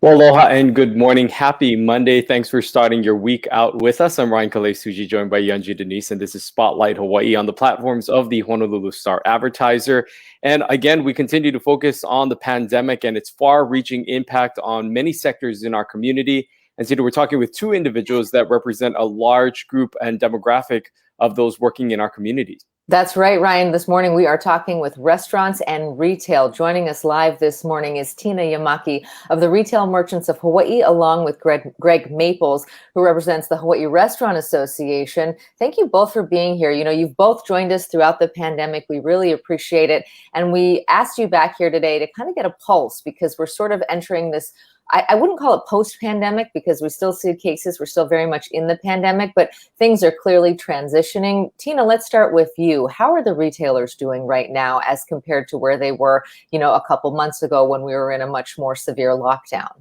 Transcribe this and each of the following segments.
Well, aloha and good morning. Happy Monday. Thanks for starting your week out with us. I'm Ryan Kalei-Suji, joined by Yunji Denise, and this is Spotlight Hawaii on the platforms of the Honolulu Star-Advertiser. And again, we continue to focus on the pandemic and its far-reaching impact on many sectors in our community. And today we're talking with two individuals that represent a large group and demographic of those working in our communities. That's right, Ryan. This morning we are talking with restaurants and retail. Joining us live this morning is Tina Yamaki of the Retail Merchants of Hawaii, along with Greg Maples, who represents the Hawaii Restaurant Association. Thank you both for being here. You know, you've both joined us throughout the pandemic. We really appreciate it. And we asked you back here today to kind of get a pulse because we're sort of entering this, I wouldn't call it post-pandemic because we still see cases. We're still very much in the pandemic, but things are clearly transitioning. Tina, let's start with you. How are the retailers doing right now as compared to where they were, a couple months ago when we were in a much more severe lockdown?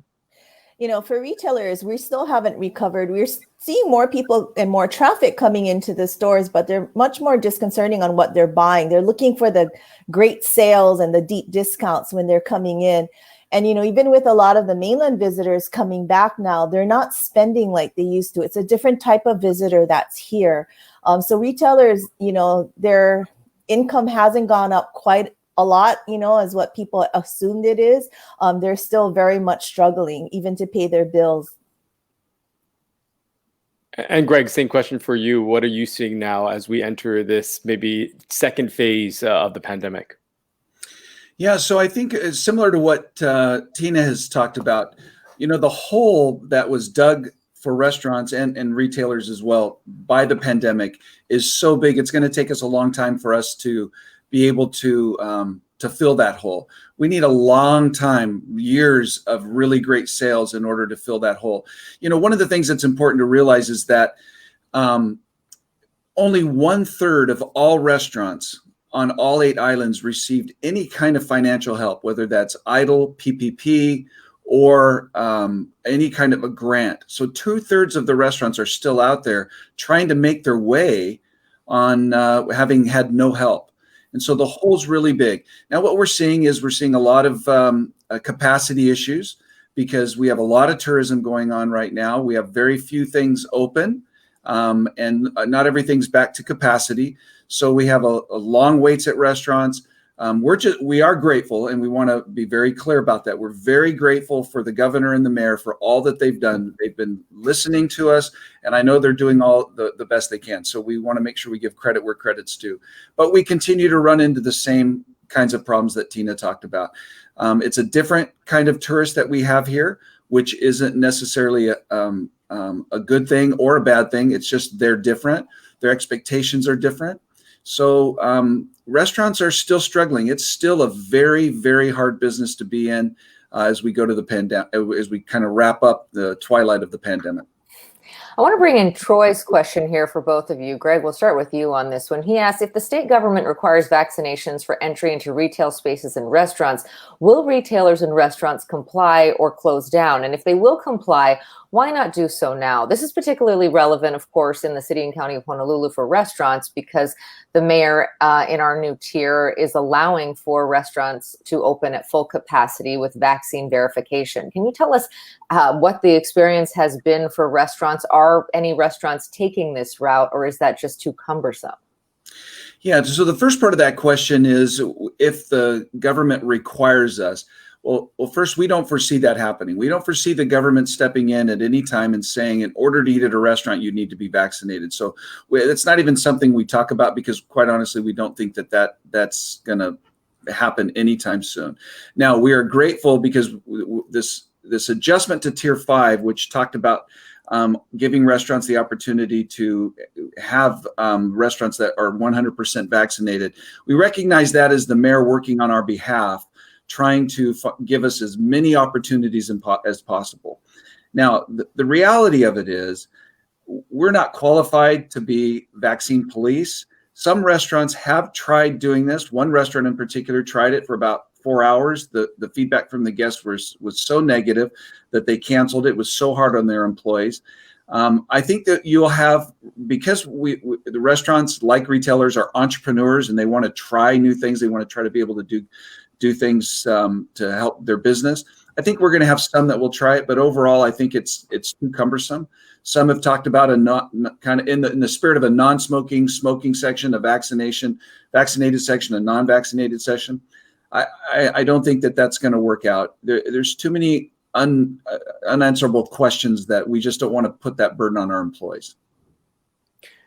For retailers, we still haven't recovered. We're seeing more people and more traffic coming into the stores, but they're much more disconcerting on what they're buying. They're looking for the great sales and the deep discounts when they're coming in. And, even with a lot of the mainland visitors coming back now, they're not spending like they used to. It's a different type of visitor that's here. So retailers, their income hasn't gone up quite a lot, as what people assumed it is. They're still very much struggling even to pay their bills. And Greg, same question for you. What are you seeing now as we enter this maybe second phase of the pandemic? Yeah, so I think it's similar to what Tina has talked about. The hole that was dug for restaurants and retailers as well by the pandemic is so big. It's going to take us a long time for us to be able to fill that hole. We need a long time, years of really great sales in order to fill that hole. One of the things that's important to realize is that only 1/3 of all restaurants on all 8 islands received any kind of financial help, whether that's EIDL, PPP, or any kind of a grant. So 2/3 of the restaurants are still out there trying to make their way on having had no help. And so the hole's really big. Now, what we're seeing a lot of capacity issues because we have a lot of tourism going on right now. We have very few things open and not everything's back to capacity. So we have a long waits at restaurants. We are grateful, and we want to be very clear about that. We're very grateful for the governor and the mayor for all that they've done. They've been listening to us, and I know they're doing all the best they can. So we want to make sure we give credit where credit's due. But we continue to run into the same kinds of problems that Tina talked about. It's a different kind of tourist that we have here, which isn't necessarily a good thing or a bad thing. It's just they're different. Their expectations are different. So restaurants are still struggling. It's still a very, very hard business to be in as we go to the pandemic, as we kind of wrap up the twilight of the pandemic. I want to bring in Troy's question here for both of you. Greg, we'll start with you on this one. He asks, if the state government requires vaccinations for entry into retail spaces and restaurants, will retailers and restaurants comply or close down? And if they will comply, why not do so now? This is particularly relevant, of course, in the city and county of Honolulu for restaurants because the mayor in our new tier is allowing for restaurants to open at full capacity with vaccine verification. Can you tell us what the experience has been for restaurants? Are any restaurants taking this route, or is that just too cumbersome? Yeah, so the first part of that question is if the government requires us. Well, first, we don't foresee that happening. We don't foresee the government stepping in at any time and saying, in order to eat at a restaurant, you need to be vaccinated. So it's not even something we talk about because, quite honestly, we don't think that's going to happen anytime soon. Now, we are grateful because this adjustment to Tier 5, which talked about giving restaurants the opportunity to have restaurants that are 100% vaccinated. We recognize that as the mayor working on our behalf, trying to give us as many opportunities as possible. Now, the reality of it is we're not qualified to be vaccine police. Some restaurants have tried doing this. One restaurant in particular tried it for about 4 hours. The feedback from the guests was so negative that they canceled it. It was so hard on their employees. I think that you'll have, because the restaurants, like retailers, are entrepreneurs and they want to try new things. They want to try to be able to do things to help their business. I think we're going to have some that will try it, but overall, I think it's too cumbersome. Some have talked about a not kind of in the spirit of a non-smoking, smoking section, a vaccinated section, a non-vaccinated section. I don't think that that's going to work out. There's too many unanswerable questions that we just don't want to put that burden on our employees.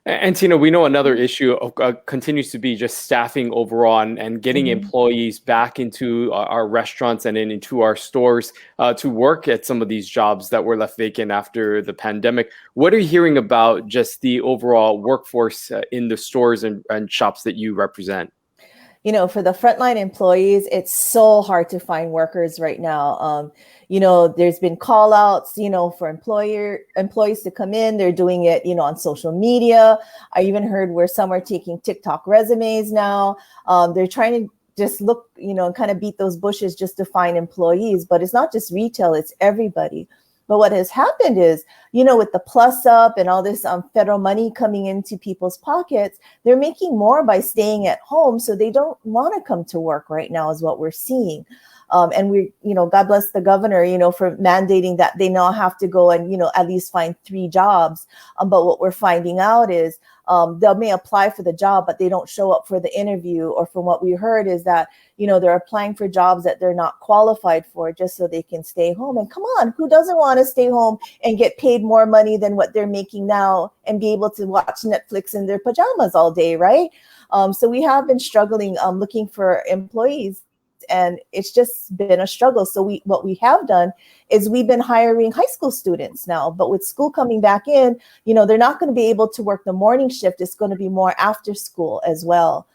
And Tina, we know another issue continues to be just staffing overall and getting employees back into our restaurants and into our stores to work at some of these jobs that were left vacant after the pandemic. What are you hearing about just the overall workforce in the stores and shops that you represent? You know, for the frontline employees, it's so hard to find workers right now. You know, there's been call outs, you know, for employees to come in. They're doing it, you know, on social media. I even heard where some are taking TikTok resumes now. They're trying to just look, you know, and kind of beat those bushes just to find employees. But it's not just retail, it's everybody. But what has happened is, you know, with the plus up and all this federal money coming into people's pockets, they're making more by staying at home. So they don't want to come to work right now is what we're seeing. And we, you know, God bless the governor, you know, for mandating that they now have to go and, you know, at least find 3 jobs. But what we're finding out is they may apply for the job, but they don't show up for the interview. Or from what we heard is that, you know, they're applying for jobs that they're not qualified for just so they can stay home. And come on, who doesn't want to stay home and get paid more money than what they're making now and be able to watch Netflix in their pajamas all day, right? So we have been struggling looking for employees. And it's just been a struggle. So what we have done is we've been hiring high school students now, but with school coming back in, you know, they're not going to be able to work the morning shift. It's going to be more after school as well.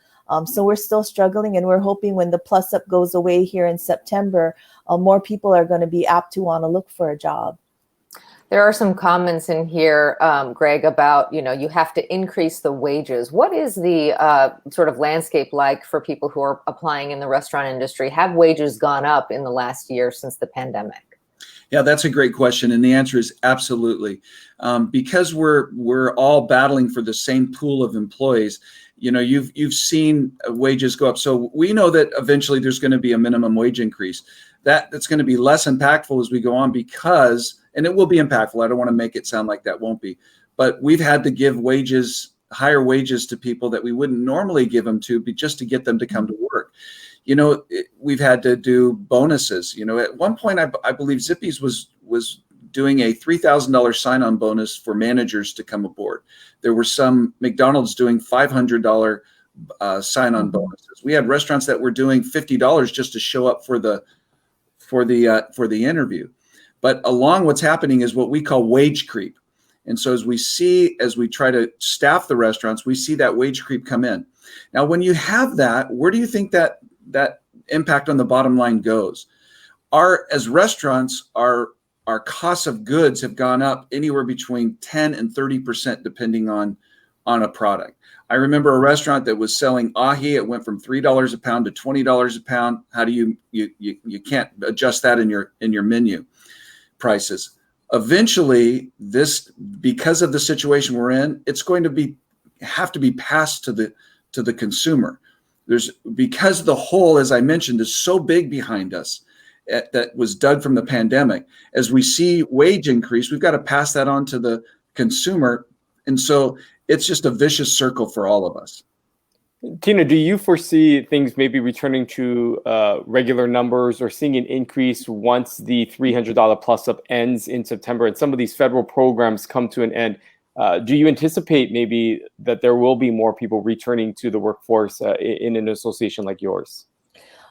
So we're still struggling, and we're hoping when the plus up goes away here in September, more people are going to be apt to want to look for a job. There are some comments in here, Greg, about, you know, you have to increase the wages. What is the sort of landscape like for people who are applying in the restaurant industry? Have wages gone up in the last year since the pandemic? Yeah, that's a great question. And the answer is absolutely. Because we're all battling for the same pool of employees. You know, you've seen wages go up. So we know that eventually there's going to be a minimum wage increase. That's going to be less impactful as we go on because, and it will be impactful. I don't want to make it sound like that won't be, but we've had to give higher wages to people that we wouldn't normally give them to, just to get them to come to work. You know, we've had to do bonuses. You know, at one point, I believe Zippy's was doing a $3,000 sign-on bonus for managers to come aboard. There were some McDonald's doing $500 sign-on bonuses. We had restaurants that were doing $50 just to show up for the interview. But along what's happening is what we call wage creep. And so as we try to staff the restaurants, we see that wage creep come in. Now, when you have that, where do you think that impact on the bottom line goes? As restaurants, our costs of goods have gone up anywhere between 10 and 30%, depending on a product. I remember a restaurant that was selling ahi. It went from $3 a pound to $20 a pound. How do you can't adjust that in your menu prices. Eventually, because of the situation we're in, it's going to have to be passed to the consumer. Because the hole, as I mentioned, is so big behind us that was dug from the pandemic. As we see wage increase, we've got to pass that on to the consumer, and so it's just a vicious circle for all of us. Tina, do you foresee things maybe returning to regular numbers or seeing an increase once the $300 plus up ends in September and some of these federal programs come to an end? Do you anticipate maybe that there will be more people returning to the workforce in an association like yours?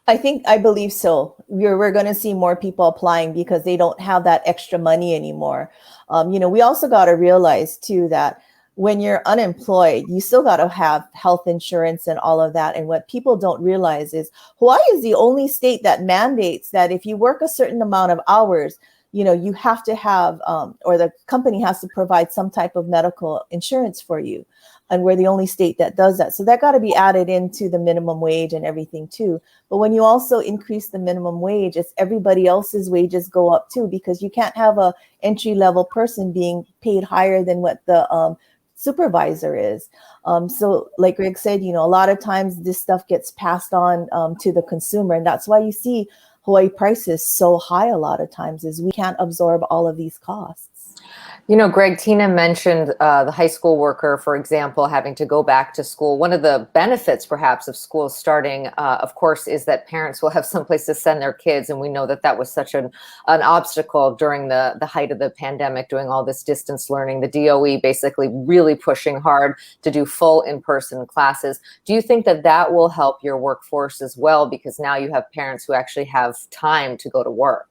I believe so. We're going to see more people applying because they don't have that extra money anymore. You know, we also got to realize too that when you're unemployed, you still got to have health insurance and all of that. And what people don't realize is Hawaii is the only state that mandates that if you work a certain amount of hours, you know, you have to have, or the company has to provide some type of medical insurance for you. And we're the only state that does that. So that got to be added into the minimum wage and everything too. But when you also increase the minimum wage, it's everybody else's wages go up too, because you can't have a entry-level person being paid higher than what the supervisor is. So like Greg said, you know, a lot of times this stuff gets passed on to the consumer. And that's why you see Hawaii prices so high a lot of times is we can't absorb all of these costs. You know, Greg, Tina mentioned the high school worker, for example, having to go back to school. One of the benefits, perhaps, of school starting, of course, is that parents will have someplace to send their kids. And we know that that was such an obstacle during the height of the pandemic, doing all this distance learning, the DOE basically really pushing hard to do full in-person classes. Do you think that that will help your workforce as well? Because now you have parents who actually have time to go to work.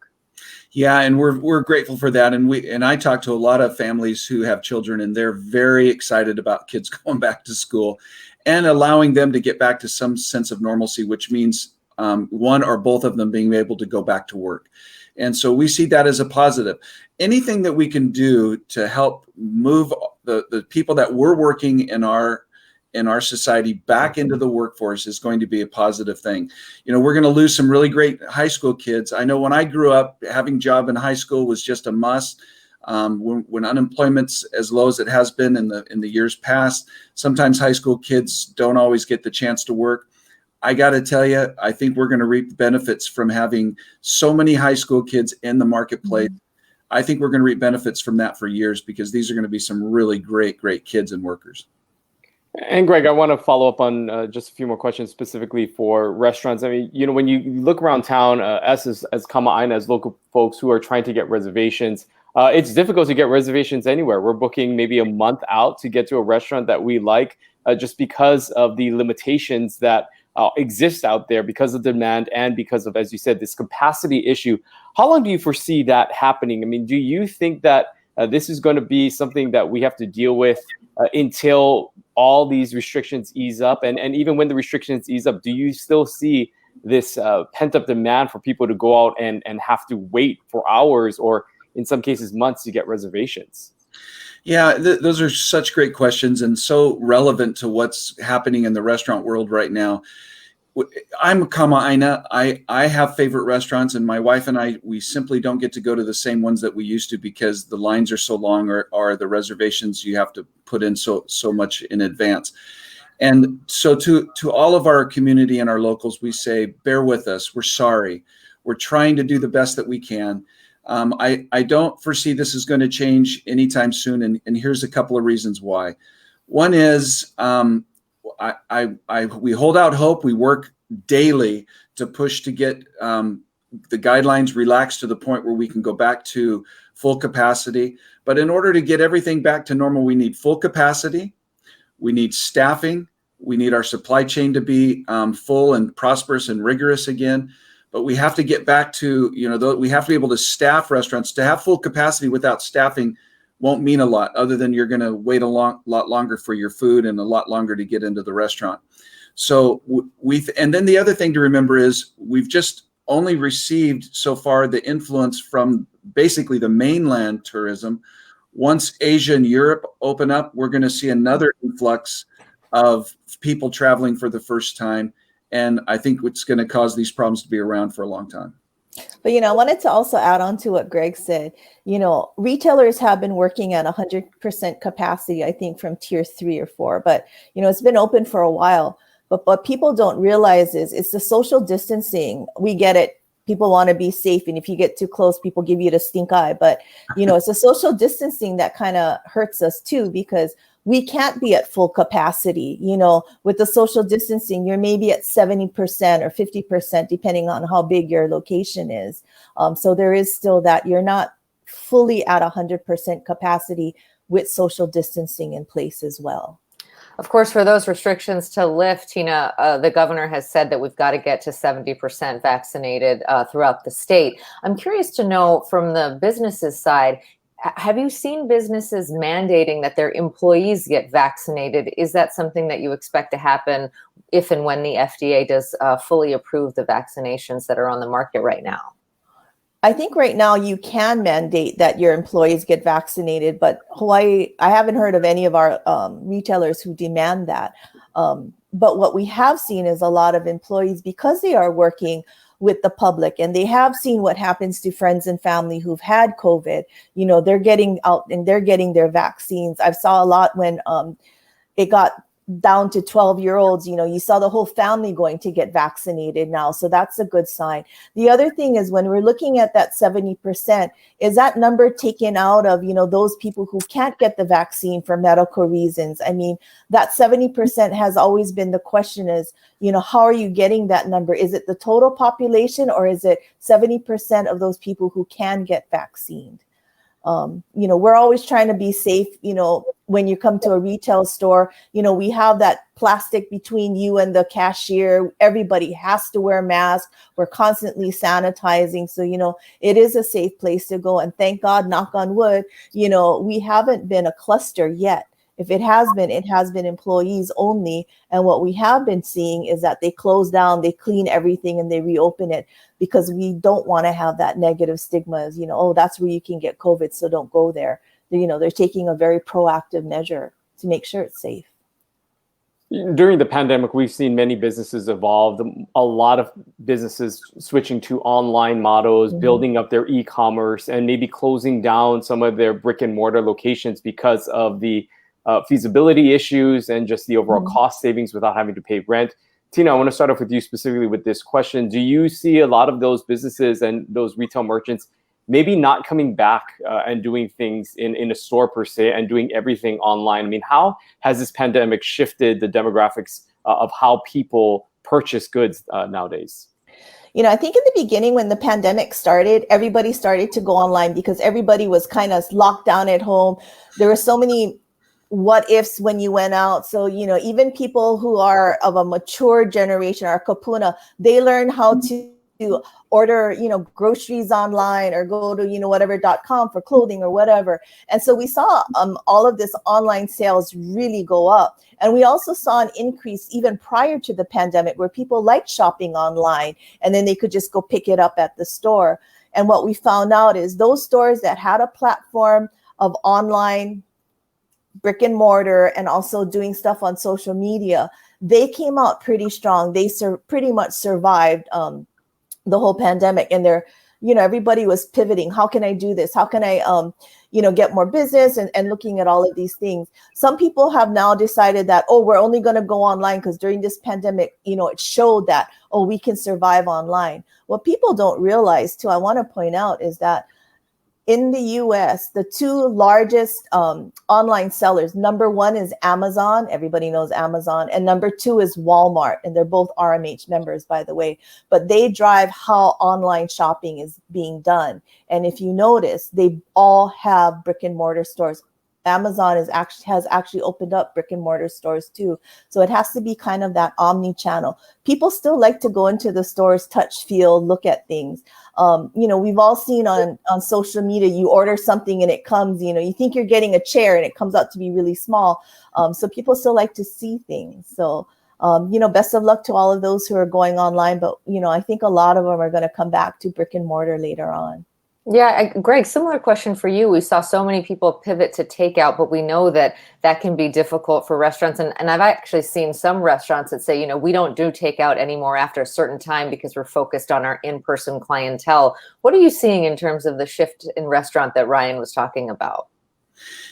Yeah, and we're grateful for that. And I talk to a lot of families who have children, and they're very excited about kids going back to school and allowing them to get back to some sense of normalcy, which means one or both of them being able to go back to work. And so we see that as a positive. Anything that we can do to help move the people that were working in our society back into the workforce is going to be a positive thing. You know, we're going to lose some really great high school kids. I know when I grew up, having a job in high school was just a must. When unemployment's as low as it has been in the years past, sometimes high school kids don't always get the chance to work. I got to tell you, I think we're going to reap the benefits from having so many high school kids in the marketplace. I think we're going to reap benefits from that for years, because these are going to be some really great kids and workers. And Greg, I want to follow up on just a few more questions specifically for restaurants. I mean, you know, when you look around town, us as Kama'aina, as local folks who are trying to get reservations, it's difficult to get reservations anywhere. We're booking maybe a month out to get to a restaurant that we like, just because of the limitations that exist out there, because of demand and because of, as you said, this capacity issue. How long do you foresee that happening? I mean, do you think that this is going to be something that we have to deal with until all these restrictions ease up? And even when the restrictions ease up, do you still see this pent-up demand for people to go out and have to wait for hours, or in some cases months, to get reservations? Yeah, those are such great questions and so relevant to what's happening in the restaurant world right now. I'm a Kama'aina. I have favorite restaurants, and my wife and I, we simply don't get to go to the same ones that we used to, because the lines are so long, or the reservations you have to put in so much in advance. And so to all of our community and our locals, we say, bear with us. We're sorry. We're trying to do the best that we can. I don't foresee this is going to change anytime soon, and here's a couple of reasons why. One is we hold out hope. We work daily to push to get the guidelines relaxed to the point where we can go back to full capacity. But in order to get everything back to normal, we need full capacity, we need staffing, we need our supply chain to be full and prosperous and rigorous again. But we have to get back to, we have to be able to staff restaurants. To have full capacity without staffing won't mean a lot, other than you're going to wait a lot longer for your food and a lot longer to get into the restaurant. So and then the other thing to remember is we've just only received so far the influence from basically the mainland tourism. Once Asia and Europe open up, we're going to see another influx of people traveling for the first time. And I think it's going to cause these problems to be around for a long time. But, I wanted to also add on to what Greg said. Retailers have been working at 100% capacity, I think, from tier 3 or 4. But, it's been open for a while. But what people don't realize is it's the social distancing. We get it. People want to be safe. And if you get too close, people give you the stink eye. But, it's the social distancing that kind of hurts us, too, because we can't be at full capacity. With the social distancing, you're maybe at 70% or 50%, depending on how big your location is. So there is still that you're not fully at 100% capacity with social distancing in place as well. Of course, for those restrictions to lift, Tina, the governor has said that we've got to get to 70% vaccinated throughout the state. I'm curious to know, from the businesses side, have you seen businesses mandating that their employees get vaccinated? Is that something that you expect to happen if and when the FDA does fully approve the vaccinations that are on the market right now? I think right now you can mandate that your employees get vaccinated, but Hawaii, I haven't heard of any of our retailers who demand that. But what we have seen is a lot of employees, because they are working with the public and they have seen what happens to friends and family who've had COVID, they're getting out and they're getting their vaccines. I saw a lot when it got down to 12-year-olds, you saw the whole family going to get vaccinated now. So that's a good sign. The other thing is when we're looking at that 70%, is that number taken out of, those people who can't get the vaccine for medical reasons? I mean, that 70% has always been the question is, how are you getting that number? Is it the total population or is it 70% of those people who can get vaccinated? We're always trying to be safe, when you come to a retail store, we have that plastic between you and the cashier. Everybody has to wear masks. We're constantly sanitizing. So, it is a safe place to go. And thank God, knock on wood, we haven't been a cluster yet. If it has been employees only. And what we have been seeing is that they close down, they clean everything and they reopen it because we don't want to have that negative stigma as, oh, that's where you can get COVID, so don't go there. They're taking a very proactive measure to make sure it's safe. During the pandemic, we've seen many businesses evolve, a lot of businesses switching to online models, building up their e-commerce and maybe closing down some of their brick and mortar locations because of the feasibility issues and just the overall cost savings without having to pay rent. Tina, I want to start off with you specifically with this question. Do you see a lot of those businesses and those retail merchants maybe not coming back and doing things in a store per se and doing everything online? I mean, how has this pandemic shifted the demographics of how people purchase goods nowadays? I think in the beginning when the pandemic started, everybody started to go online because everybody was kind of locked down at home. There were so many what ifs when you went out. So, even people who are of a mature generation, our kapuna, they learn how to order, groceries online or go to, whatever.com for clothing or whatever. And so we saw all of this online sales really go up. And we also saw an increase even prior to the pandemic where people liked shopping online and then they could just go pick it up at the store. And what we found out is those stores that had a platform of online brick and mortar and also doing stuff on social media, they came out pretty strong. They pretty much survived the whole pandemic, and they're, everybody was pivoting. How can I do this? How can I, get more business and looking at all of these things. Some people have now decided that, we're only going to go online because during this pandemic, it showed that, we can survive online. What people don't realize too, I want to point out is that in the US, the two largest online sellers, number one is Amazon. Everybody knows Amazon. And number two is Walmart. And they're both RMH members, by the way. But they drive how online shopping is being done. And if you notice, they all have brick and mortar stores. Amazon has actually opened up brick and mortar stores too. So it has to be kind of that omni-channel. People still like to go into the stores, touch, feel, look at things. We've all seen on social media, you order something and it comes, you think you're getting a chair and it comes out to be really small. So people still like to see things. So, best of luck to all of those who are going online. But, I think a lot of them are going to come back to brick and mortar later on. Yeah, Greg, similar question for you. We saw so many people pivot to takeout, but we know that can be difficult for restaurants. And I've actually seen some restaurants that say, we don't do takeout anymore after a certain time because we're focused on our in-person clientele. What are you seeing in terms of the shift in restaurant that Ryan was talking about?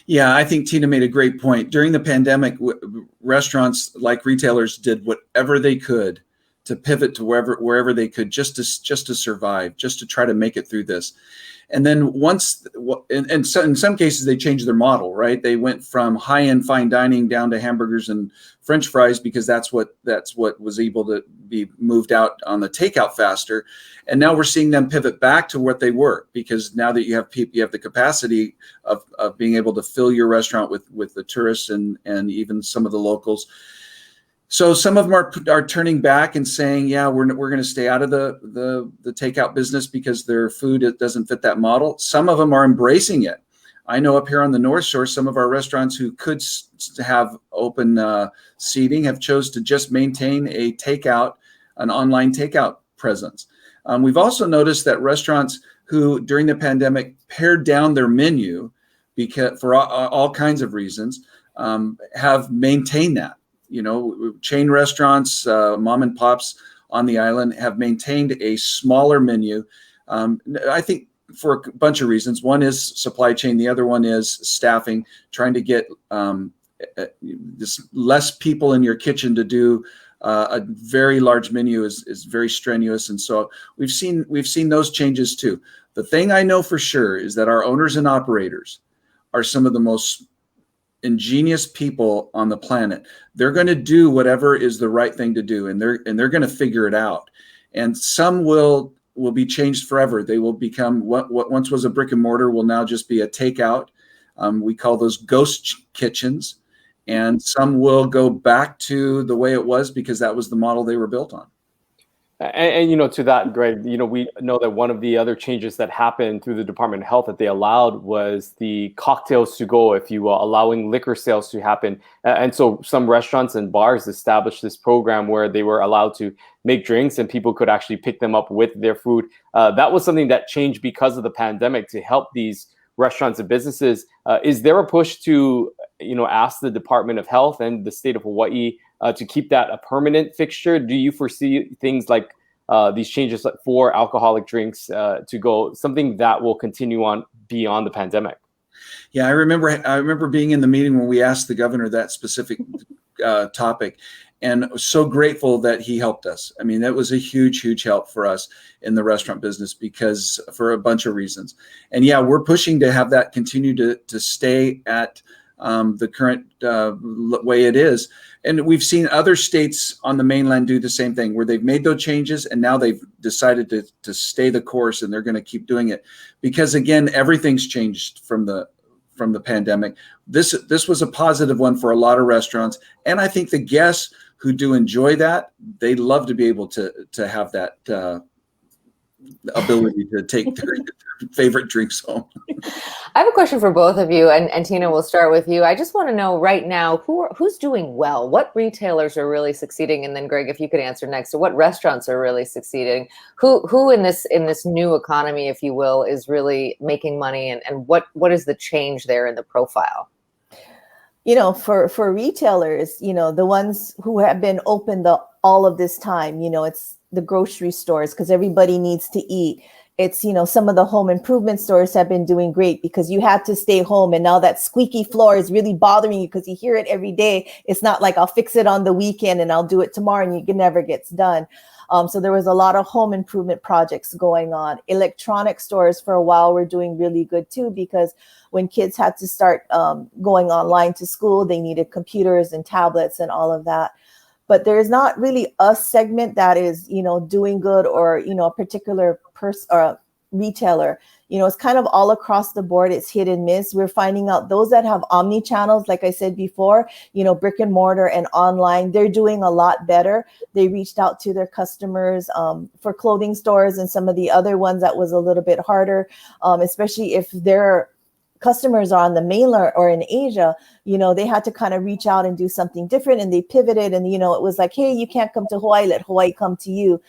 Yeah, I think Tina made a great point. During the pandemic, restaurants like retailers did whatever they could to pivot to wherever they could just to survive, just to try to make it through this. And then in some cases, they changed their model, right? They went from high-end fine dining down to hamburgers and French fries because that's what was able to be moved out on the takeout faster. And now we're seeing them pivot back to what they were, because now that you have the capacity of being able to fill your restaurant with the tourists and even some of the locals. So some of them are turning back and saying, yeah, we're going to stay out of the takeout business because their food, it doesn't fit that model. Some of them are embracing it. I know up here on the North Shore, some of our restaurants who could have open seating have chose to just maintain an online takeout presence. We've also noticed that restaurants who during the pandemic pared down their menu because for all kinds of reasons have maintained that. Chain restaurants, mom and pops on the island have maintained a smaller menu. I think for a bunch of reasons. One is supply chain. The other one is staffing, trying to get just less people in your kitchen to do a very large menu is very strenuous. And so we've seen those changes too. The thing I know for sure is that our owners and operators are some of the most ingenious people on the planet. They're going to do whatever is the right thing to do, and they're going to figure it out. And some will be changed forever. They will become what once was a brick and mortar will now just be a takeout. We call those ghost kitchens. And some will go back to the way it was because that was the model they were built on. And to that, Greg, we know that one of the other changes that happened through the Department of Health that they allowed was the cocktails to go, if you will, allowing liquor sales to happen. And so some restaurants and bars established this program where they were allowed to make drinks and people could actually pick them up with their food. That was something that changed because of the pandemic to help these restaurants and businesses. Is there a push to ask the Department of Health and the state of Hawaii to keep that a permanent fixture? Do you foresee things like these changes for alcoholic drinks to go something that will continue on beyond the pandemic? Yeah, I remember being in the meeting when we asked the governor that specific topic, and was so grateful that he helped us. I mean, that was a huge help for us in the restaurant business because for a bunch of reasons. And yeah, we're pushing to have that continue to stay at the current way it is. And we've seen other states on the mainland do the same thing where they've made those changes and now they've decided to stay the course and they're going to keep doing it because again, everything's changed from the pandemic. This was a positive one for a lot of restaurants. And I think the guests who do enjoy that, they love to be able to have that ability to take their favorite drinks home. I have a question for both of you, and Tina, we'll start with you. I just want to know right now who's doing well. What retailers are really succeeding, and then Greg, if you could answer next. So, what restaurants are really succeeding? Who in this new economy, if you will, is really making money, and what is the change there in the profile? For retailers, the ones who have been open all of this time, it's the grocery stores because everybody needs to eat. It's, some of the home improvement stores have been doing great because you had to stay home. And now that squeaky floor is really bothering you because you hear it every day. It's not like I'll fix it on the weekend and I'll do it tomorrow and it never gets done. So there was a lot of home improvement projects going on. Electronic stores for a while were doing really good too, because when kids had to start going online to school, they needed computers and tablets and all of that. But there's not really a segment that is, doing good or, a particular person or retailer. It's kind of all across the board. It's hit and miss. We're finding out those that have omni channels, like I said before, brick and mortar and online, they're doing a lot better. They reached out to their customers for clothing stores and some of the other ones that was a little bit harder, especially if their customers are on the mainland or in Asia, they had to kind of reach out and do something different, and they pivoted, and it was like, hey, you can't come to Hawaii, let Hawaii come to you.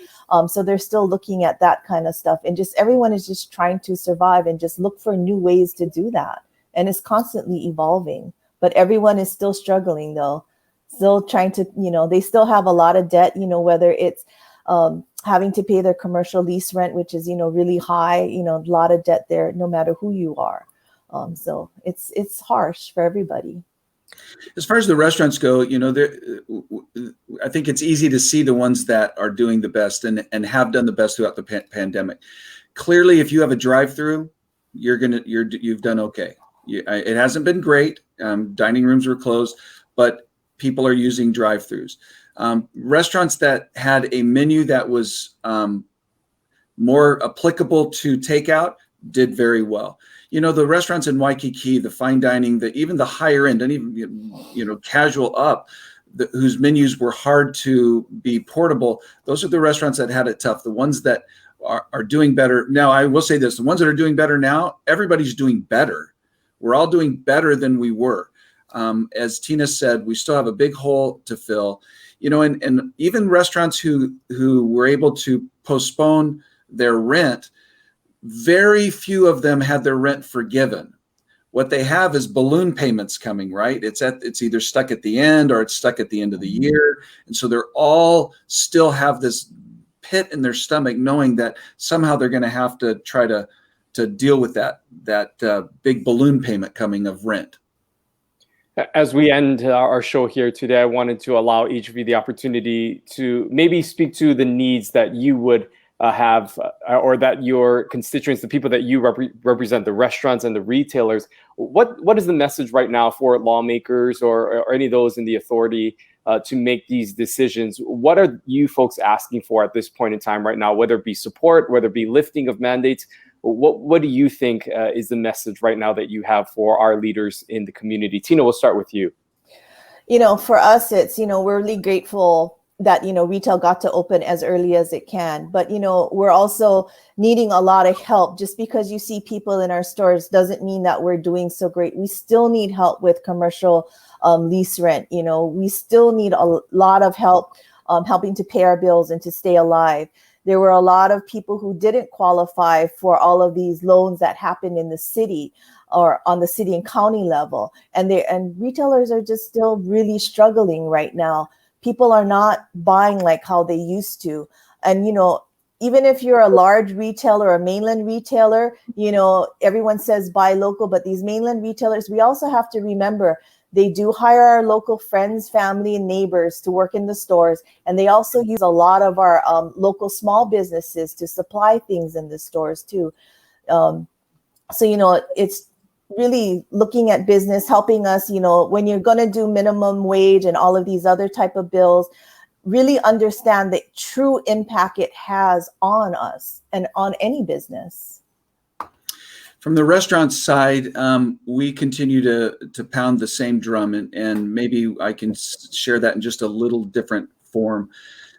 So they're still looking at that kind of stuff, and just everyone is just trying to survive and just look for new ways to do that, and it's constantly evolving. But everyone is still struggling though, still trying to, they still have a lot of debt, whether it's having to pay their commercial lease rent, which is really high, a lot of debt there, no matter who you are. So it's harsh for everybody. As far as the restaurants go, I think it's easy to see the ones that are doing the best and have done the best throughout the pandemic. Clearly, if you have a drive-through, you've done okay. It hasn't been great. Dining rooms were closed, but people are using drive-throughs. Restaurants that had a menu that was more applicable to takeout did very well. The restaurants in Waikiki, the fine dining, even the higher end, and even, casual up, whose menus were hard to be portable, those are the restaurants that had it tough. The ones that are doing better. Now, I will say this, the ones that are doing better now, everybody's doing better. We're all doing better than we were. As Tina said, we still have a big hole to fill, and even restaurants who were able to postpone their rent, very few of them had their rent forgiven. What they have is balloon payments coming, right? It's either stuck at the end or it's stuck at the end of the year. And so they're all still have this pit in their stomach, knowing that somehow they're going to have to try to deal with that big balloon payment coming of rent. As we end our show here today, I wanted to allow each of you the opportunity to maybe speak to the needs that you would have, or that your constituents, the people that you represent, the restaurants and the retailers. What is the message right now for lawmakers or any of those in the authority to make these decisions? What are you folks asking for at this point in time right now, whether it be support, whether it be lifting of mandates? What do you think is the message right now that you have for our leaders in the community? Tina, we'll start with you. For us, it's, we're really grateful that, retail got to open as early as it can. But, we're also needing a lot of help. Just because you see people in our stores doesn't mean that we're doing so great. We still need help with commercial lease rent. We still need a lot of help helping to pay our bills and to stay alive. There were a lot of people who didn't qualify for all of these loans that happened in the city or on the city and county level. And retailers are just still really struggling right now. People are not buying like how they used to. And, even if you're a large retailer, a mainland retailer, everyone says buy local, but these mainland retailers, we also have to remember they do hire our local friends, family, and neighbors to work in the stores. And they also use a lot of our local small businesses to supply things in the stores too. So, it's really looking at business, helping us, when you're going to do minimum wage and all of these other type of bills, really understand the true impact it has on us and on any business. From the restaurant side, we continue to pound the same drum, and maybe I can share that in just a little different form.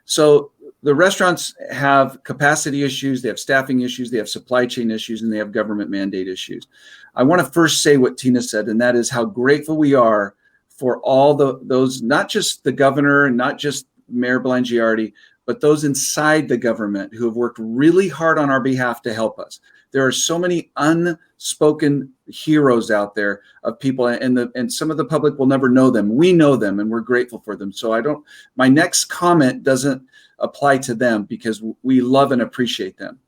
So the restaurants have capacity issues, they have staffing issues, they have supply chain issues, and they have government mandate issues. I want to first say what Tina said, and that is how grateful we are for all those, not just the governor and not just Mayor Blangiardi, but those inside the government who have worked really hard on our behalf to help us. There are so many unspoken heroes out there of people, and some of the public will never know them. We know them, and we're grateful for them. So my next comment doesn't apply to them because we love and appreciate them.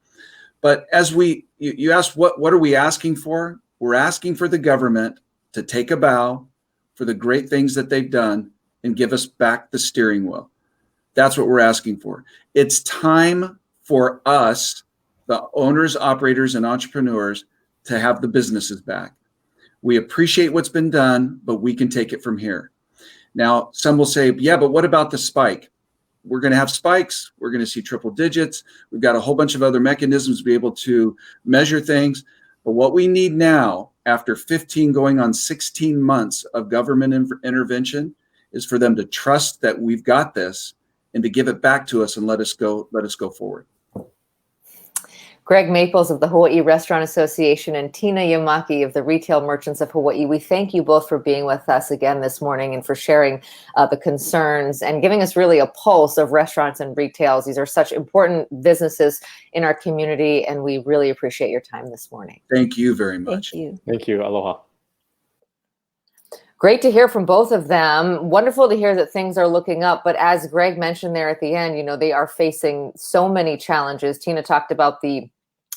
But as you asked, what are we asking for? We're asking for the government to take a bow for the great things that they've done and give us back the steering wheel. That's what we're asking for. It's time for us, the owners, operators, and entrepreneurs, to have the businesses back. We appreciate what's been done, but we can take it from here. Now, some will say, yeah, but what about the spike? We're going to have spikes. We're going to see triple digits. We've got a whole bunch of other mechanisms to be able to measure things. But what we need now, after 15 going on 16 months of government intervention, is for them to trust that we've got this and to give it back to us and let us go forward. Greg Maples of the Hawaii Restaurant Association and Tina Yamaki of the Retail Merchants of Hawaii. We thank you both for being with us again this morning and for sharing the concerns and giving us really a pulse of restaurants and retails. These are such important businesses in our community, and we really appreciate your time this morning. Thank you very much. Thank you. Thank you. Aloha. Great to hear from both of them. Wonderful to hear that things are looking up. But as Greg mentioned there at the end, they are facing so many challenges. Tina talked about the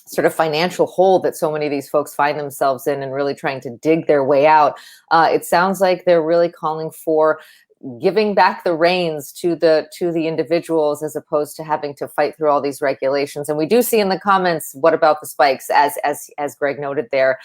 sort of financial hole that so many of these folks find themselves in and really trying to dig their way out. It sounds like they're really calling for giving back the reins to the individuals as opposed to having to fight through all these regulations. And we do see in the comments, what about the spikes, as Greg noted there.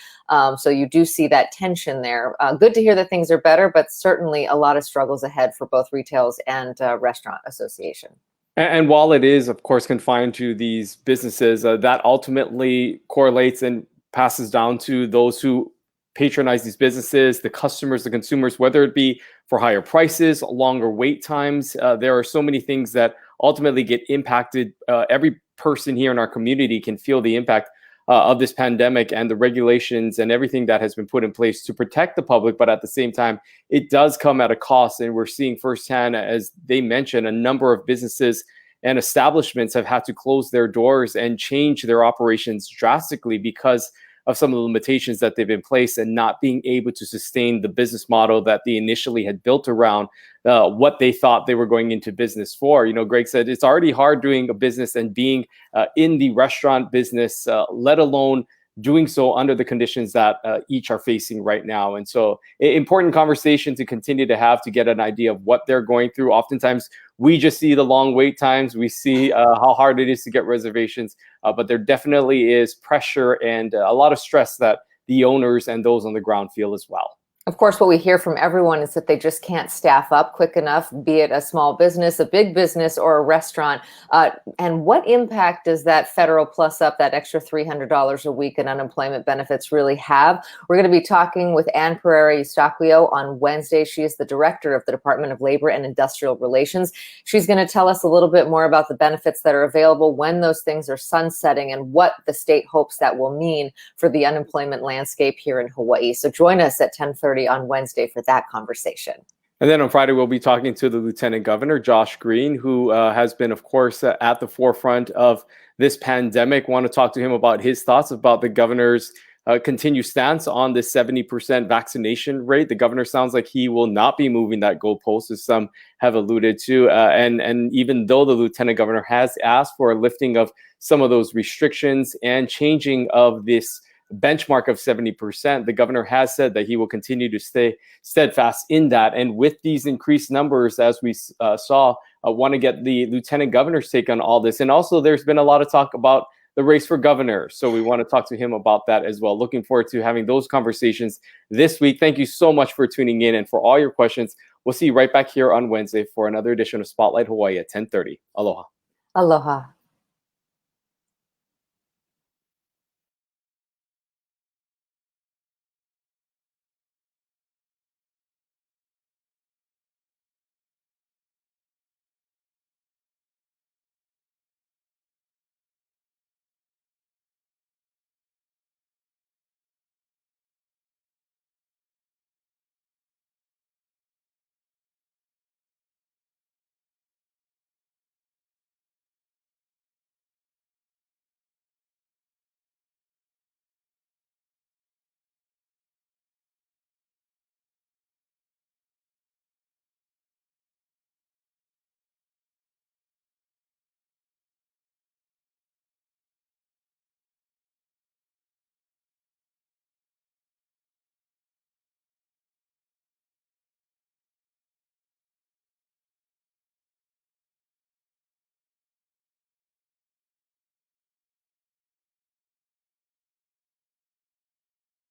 So you do see that tension there. Good to hear that things are better, but certainly a lot of struggles ahead for both retails and restaurant association. And while it is, of course, confined to these businesses, that ultimately correlates and passes down to those who patronize these businesses, the customers, the consumers, whether it be for higher prices, longer wait times. There are so many things that ultimately get impacted. Every person here in our community can feel the impact of this pandemic and the regulations and everything that has been put in place to protect the public. But at the same time, it does come at a cost. And we're seeing firsthand, as they mentioned, a number of businesses and establishments have had to close their doors and change their operations drastically because of some of the limitations that they've in place and not being able to sustain the business model that they initially had built around what they thought they were going into business for. Greg said it's already hard doing a business and being in the restaurant business, let alone doing so under the conditions that each are facing right now. And so important conversation to continue to have to get an idea of what they're going through. Oftentimes we just see the long wait times. We see how hard it is to get reservations, but there definitely is pressure and a lot of stress that the owners and those on the ground feel as well. Of course, what we hear from everyone is that they just can't staff up quick enough, be it a small business, a big business, or a restaurant. And what impact does that federal plus up, that extra $300 a week in unemployment benefits really have? We're going to be talking with Ann Pereira-Eustaquio on Wednesday. She is the director of the Department of Labor and Industrial Relations. She's going to tell us a little bit more about the benefits that are available when those things are sunsetting and what the state hopes that will mean for the unemployment landscape here in Hawaii. So join us at 10:30 on Wednesday for that conversation. And then on Friday, we'll be talking to the Lieutenant Governor, Josh Green, who has been, of course, at the forefront of this pandemic. Want to talk to him about his thoughts about the governor's continued stance on the 70% vaccination rate. The governor sounds like he will not be moving that goalpost, as some have alluded to. And even though the Lieutenant Governor has asked for a lifting of some of those restrictions and changing of this benchmark of 70%, the governor has said that he will continue to stay steadfast in that. And with these increased numbers, as we saw, I want to get the lieutenant governor's take on all this. And also, there's been a lot of talk about the race for governor. So we want to talk to him about that as well. Looking forward to having those conversations this week. Thank you so much for tuning in and for all your questions. We'll see you right back here on Wednesday for another edition of Spotlight Hawaii at 10:30. Aloha. Aloha.